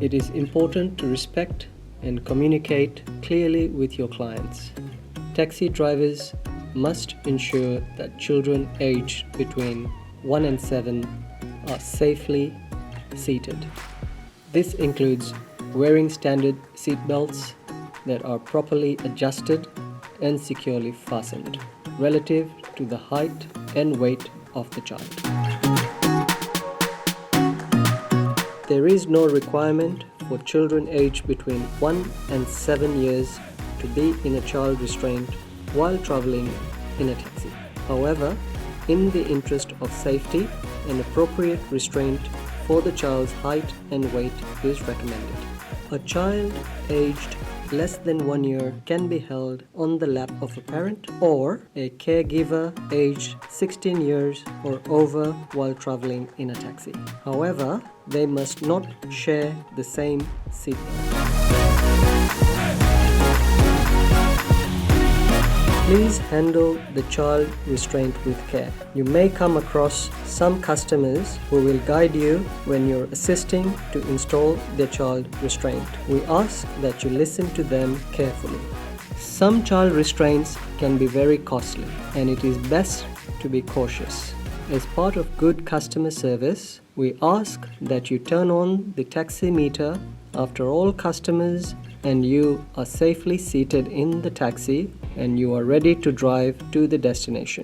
It is important to respect and communicate clearly with your clients. Taxi drivers must ensure that children aged between 1 and 7 are safely seated. This includes wearing standard seat belts that are properly adjusted and securely fastened relative to the height and weight of the child. There is no requirement for children aged between 1 and 7 years to be in a child restraint while traveling in a taxi. However, in the interest of safety, an appropriate restraint for the child's height and weight is recommended. A child aged less than 1 year can be held on the lap of a parent or a caregiver aged 16 years or over while traveling in a taxi. However, they must not share the same seatbelt. Please handle the child restraint with care. You may come across some customers who will guide you when you're assisting to install their child restraint. We ask that you listen to them carefully. Some child restraints can be very costly, and it is best to be cautious. As part of good customer service, we ask that you turn on the taxi meter after all customers and you are safely seated in the taxi and you are ready to drive to the destination.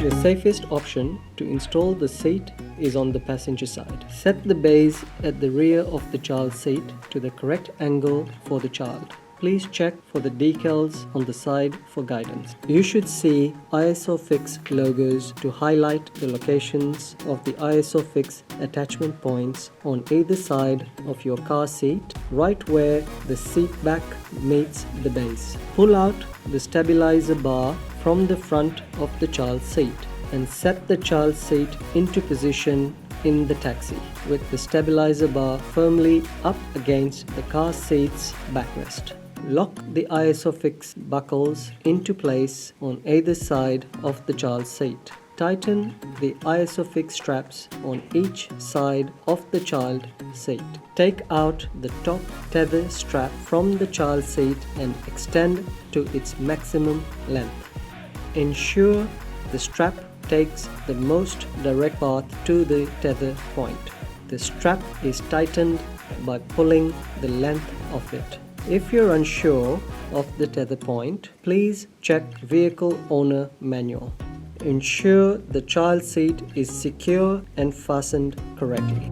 The safest option to install the seat is on the passenger side. Set the base at the rear of the child's seat to the correct angle for the child. Please check for the decals on the side for guidance. You should see ISOFIX logos to highlight the locations of the ISOFIX attachment points on either side of your car seat, right where the seat back meets the base. Pull out the stabilizer bar from the front of the child's seat and set the child's seat into position in the taxi with the stabilizer bar firmly up against the car seat's backrest. Lock the ISOFIX buckles into place on either side of the child's seat. Tighten the ISOFIX straps on each side of the child's seat. Take out the top tether strap from the child's seat and extend to its maximum length. Ensure the strap takes the most direct path to the tether point. The strap is tightened by pulling the length of it. If you're unsure of the tether point, please check vehicle owner manual. Ensure the child seat is secure and fastened correctly.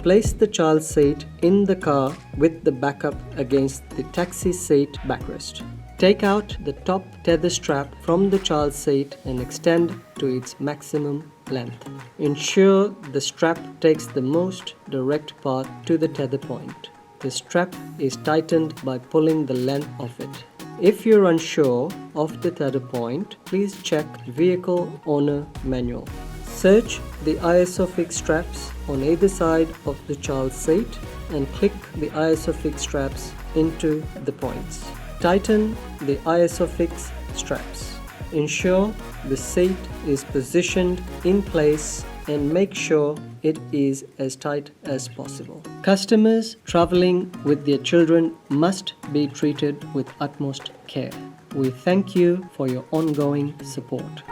Place the child seat in the car with the backup against the taxi seat backrest. Take out the top tether strap from the child seat and extend to its maximum length. Ensure the strap takes the most direct path to the tether point. The strap is tightened by pulling the length of it. If you're unsure of the tether point, please check vehicle owner manual. Search the ISOFIX straps on either side of the child's seat and click the ISOFIX straps into the points. Tighten the ISOFIX straps. Ensure the seat is positioned in place and make sure it is as tight as possible. Customers traveling with their children must be treated with utmost care. We thank you for your ongoing support.